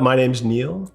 My name's Neil.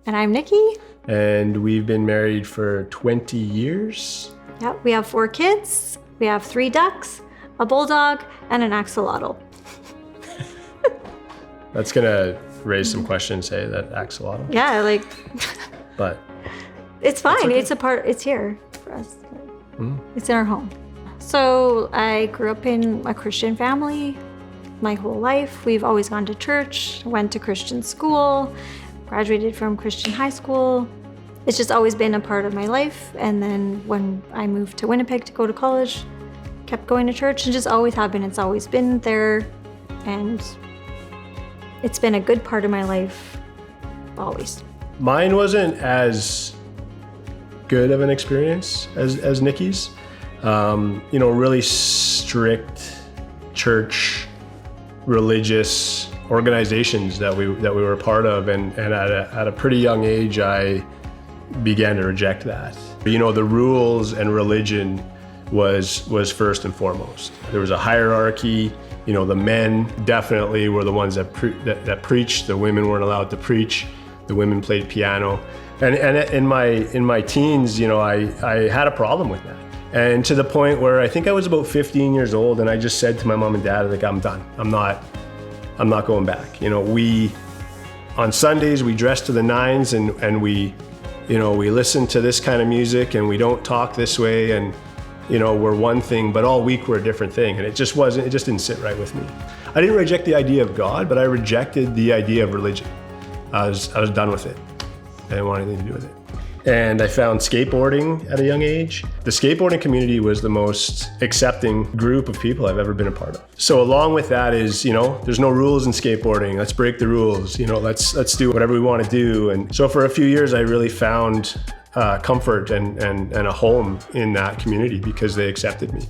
And I'm Nikki. And we've been married for 20 years. Yep, we have 4 kids. We have 3 ducks, a bulldog, and an axolotl. That's gonna raise some questions, hey, that axolotl. Yeah, But it's fine. Okay. It's here for us. It's in our home. So I grew up in a Christian family my whole life. We've always gone to church, went to Christian school, graduated from Christian high school. It's just always been a part of my life. And then when I moved to Winnipeg to go to college, kept going to church and just always have been. It's always been there. And it's been a good part of my life, always. Mine wasn't as good of an experience as Nikki's. Really strict church, religious organizations that we were a part of, and at a pretty young age, I began to reject that. The rules and religion was first and foremost. There was a hierarchy. The men definitely were the ones that preached. The women weren't allowed to preach. The women played piano. And in my teens, I had a problem with that. And to the point where I think I was about 15 years old, and I just said to my mom and dad, like, I'm done. I'm not going back. On Sundays we dress to the nines, and we listen to this kind of music, and we don't talk this way, and we're one thing, but all week we're a different thing. And it just didn't sit right with me. I didn't reject the idea of God, but I rejected the idea of religion. I was done with it. I didn't want anything to do with it. And I found skateboarding at a young age. The skateboarding community was the most accepting group of people I've ever been a part of. So along with that is, there's no rules in skateboarding. Let's break the rules. Let's do whatever we want to do. And so for a few years, I really found comfort and a home in that community because they accepted me.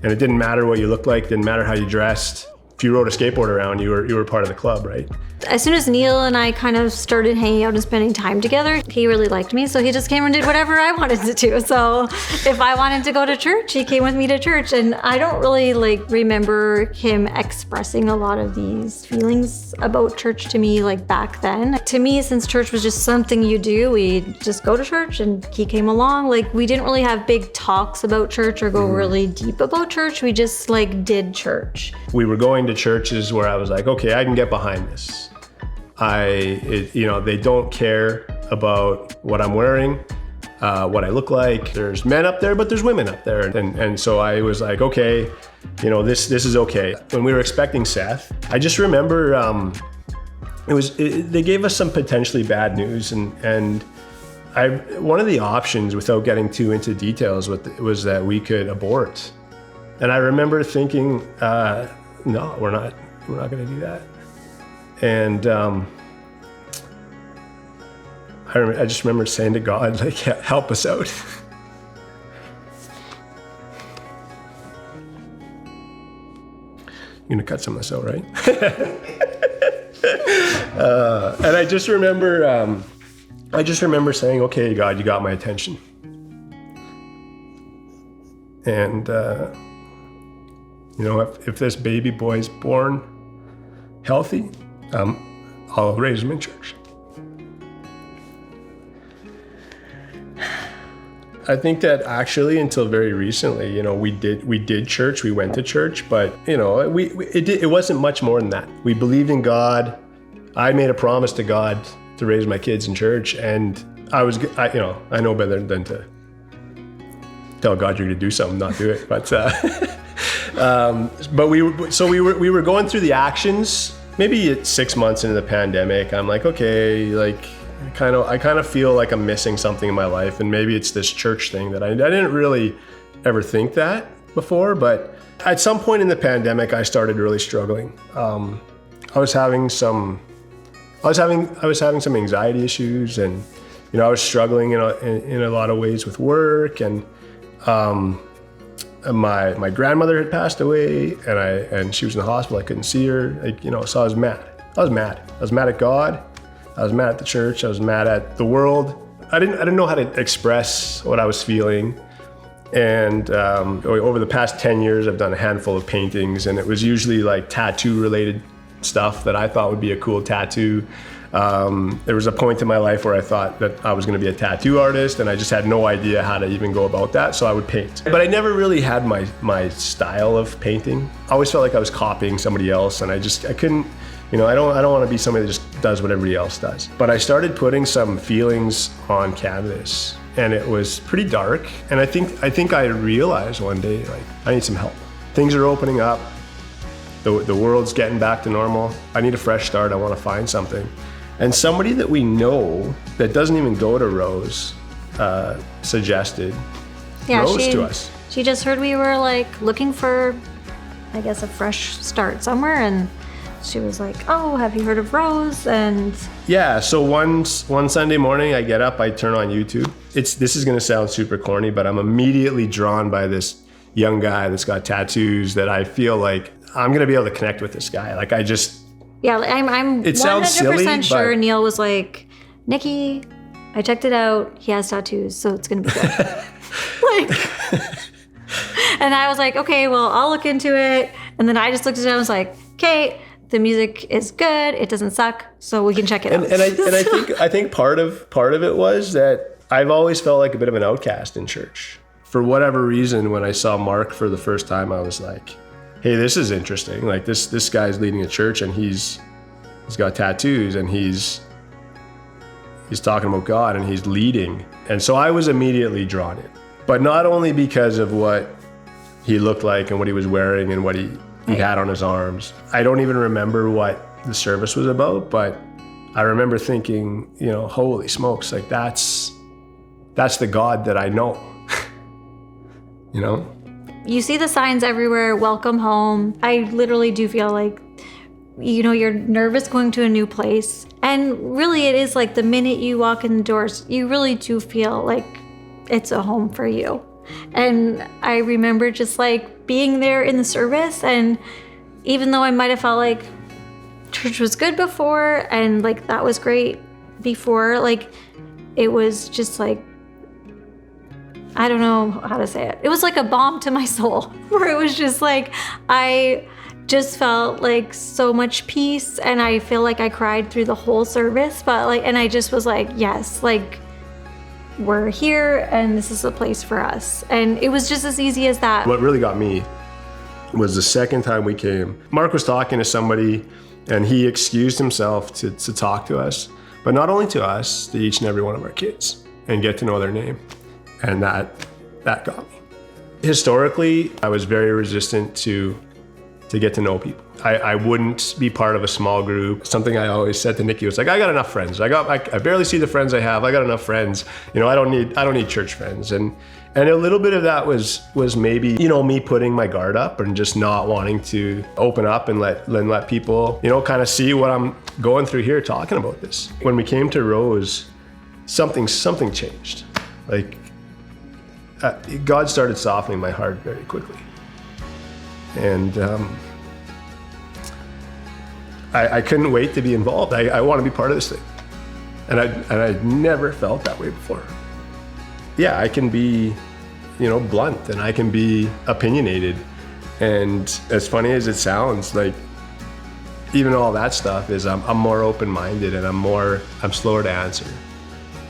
And it didn't matter what you looked like, didn't matter how you dressed. If you rode a skateboard around, you were part of the club, right? As soon as Neil and I kind of started hanging out and spending time together, he really liked me, so he just came and did whatever I wanted to do. So if I wanted to go to church, he came with me to church. And I don't really remember him expressing a lot of these feelings about church to me back then. To me, since church was just something you do, we just go to church, and he came along. We didn't really have big talks about church or go really deep about church. We just did church. We were going to churches where I was like, okay, I can get behind this. They don't care about what I'm wearing, what I look like. There's men up there, but there's women up there. And so I was like, okay, this is okay. When we were expecting Seth, I just remember they gave us some potentially bad news. And one of the options, without getting too into details, was that we could abort. And I remember thinking, no, we're not going to do that. And I just remember saying to God, help us out. You're gonna cut some of this out, right? And I just remember saying, okay, God, you got my attention. And if this baby boy is born healthy, I'll raise him in church. I think that actually until very recently, we did church, we went to church, but it wasn't much more than that. We believed in God. I made a promise to God to raise my kids in church, and I know better than to tell God you're going to do something, not do it. But we were going through the actions. Maybe at 6 months into the pandemic, I'm like, okay, I kind of feel like I'm missing something in my life, and maybe it's this church thing that I didn't really ever think that before. But at some point in the pandemic, I started really struggling. I was having some anxiety issues, and I was struggling in a lot of ways with work, and my grandmother had passed away, and she was in the hospital. I couldn't see her, so I was mad. I was mad at God. I was mad at the church. I was mad at the world. I didn't know how to express what I was feeling. And over the past 10 years, I've done a handful of paintings, and it was usually tattoo related stuff that I thought would be a cool tattoo. There was a point in my life where I thought that I was going to be a tattoo artist, and I just had no idea how to even go about that, so I would paint. But I never really had my style of painting. I always felt like I was copying somebody else, and I couldn't, I don't want to be somebody that just does what everybody else does. But I started putting some feelings on canvas, and it was pretty dark, and I think I realized one day, like, I need some help. Things are opening up. The world's getting back to normal. I need a fresh start. I want to find something. And somebody that we know that doesn't even go to Rose suggested Rose to us. She just heard we were like looking for, I guess, a fresh start somewhere, and she was like, "Oh, have you heard of Rose?" And yeah, so one Sunday morning, I get up, I turn on YouTube. This is going to sound super corny, but I'm immediately drawn by this young guy that's got tattoos that I feel like I'm going to be able to connect with this guy. Like I'm it 100% sure Neil was like, "Nikki, I checked it out. He has tattoos, so it's going to be good." And I was like, "Okay, well, I'll look into it." And then I just looked at it and I was like, "Okay, the music is good. It doesn't suck, so we can check it out." And I think part of it was that I've always felt like a bit of an outcast in church. For whatever reason, when I saw Mark for the first time, I was like, "Hey, this is interesting. Like this guy's leading a church, and he's got tattoos, and he's talking about God, and he's leading." And so I was immediately drawn in, but not only because of what he looked like and what he was wearing and what he had on his arms. I don't even remember what the service was about, but I remember thinking, holy smokes, like that's the God that I know. You see the signs everywhere, welcome home. I literally do feel like, you're nervous going to a new place. And really it is like the minute you walk in the doors, you really do feel like it's a home for you. And I remember just like being there in the service, and even though I might have felt like church was good before and like that was great before, like it was just like, I don't know how to say it. It was like a balm to my soul, where it was just like, I just felt like so much peace, and I feel like I cried through the whole service, and I just was like, yes, like we're here and this is a place for us. And it was just as easy as that. What really got me was the second time we came, Mark was talking to somebody and he excused himself to talk to us, but not only to us, to each and every one of our kids, and get to know their name. And that got me. Historically, I was very resistant to get to know people. I wouldn't be part of a small group. Something I always said to Nikki was like, I got enough friends. I barely see the friends I have. I got enough friends. I don't need church friends. And a little bit of that was maybe, me putting my guard up and just not wanting to open up and let people, kind of see what I'm going through here talking about this. When we came to Rose, something changed. Like, God started softening my heart very quickly. And I couldn't wait to be involved. I want to be part of this thing. And I never felt that way before. Yeah, I can be, blunt, and I can be opinionated. And as funny as it sounds, like, even all that stuff is I'm more open-minded, and I'm slower to answer.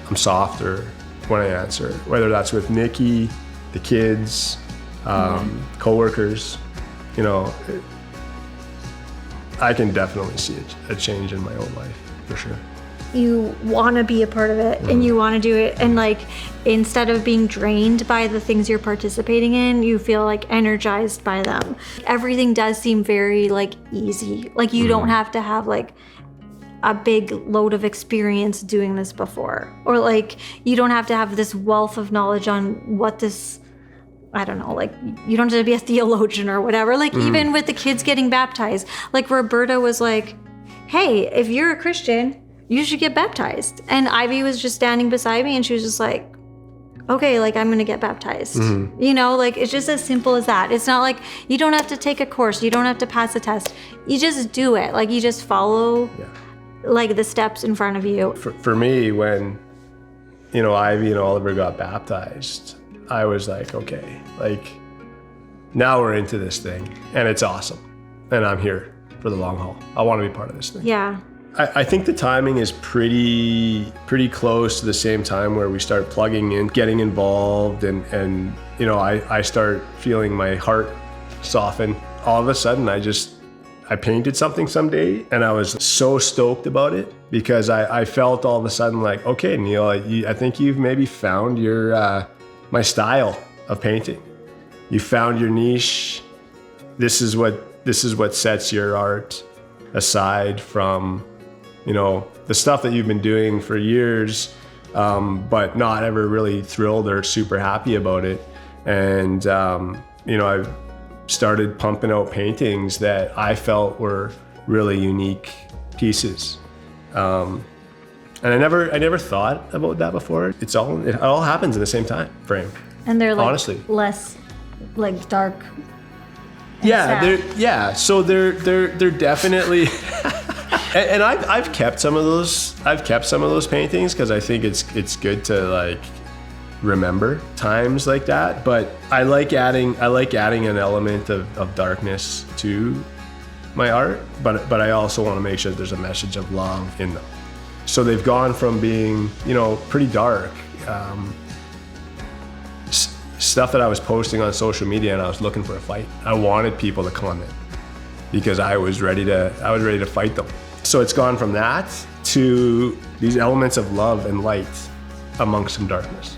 I'm softer when I answer, whether that's with Nikki, the kids, coworkers, I can definitely see a change in my own life, for sure. You want to be a part of it, and you want to do it, and like, instead of being drained by the things you're participating in, you feel like energized by them. Everything does seem very like easy. Like you don't have to have like a big load of experience doing this before, or like you don't have to have this wealth of knowledge on what this, I don't know, like you don't have to be a theologian or whatever. Like even with the kids getting baptized, like Roberta was like, hey, if you're a Christian, you should get baptized. And Ivy was just standing beside me and she was just like, okay, like I'm gonna get baptized. Like it's just as simple as that. It's not like you don't have to take a course, you don't have to pass a test. You just do it. Like you just follow like the steps in front of you. For me, when, Ivy and Oliver got baptized, I was like, okay, like now we're into this thing and it's awesome. And I'm here for the long haul. I want to be part of this thing. Yeah. I think the timing is pretty close to the same time where we start plugging in, getting involved, and you know, I start feeling my heart soften. All of a sudden, I painted something someday, and I was so stoked about it because I felt all of a sudden like, okay, Neil, I think you've maybe found your my style of painting. You found your niche. This is what sets your art aside from, you know, the stuff that you've been doing for years, but not ever really thrilled or super happy about it. And, you know, I've started pumping out paintings that I felt were really unique pieces. And I never thought about that before. It all happens in the same time frame. And they're like honestly less like dark. So they're definitely. And I've kept some of those paintings because I think it's good to like remember times like that. But I like adding an element of darkness to my art, but I also want to make sure there's a message of love in them. So they've gone from being, you know, pretty dark, stuff that I was posting on social media, and I was looking for a fight. I wanted people to comment because I was ready to fight them. So it's gone from that to these elements of love and light amongst some darkness.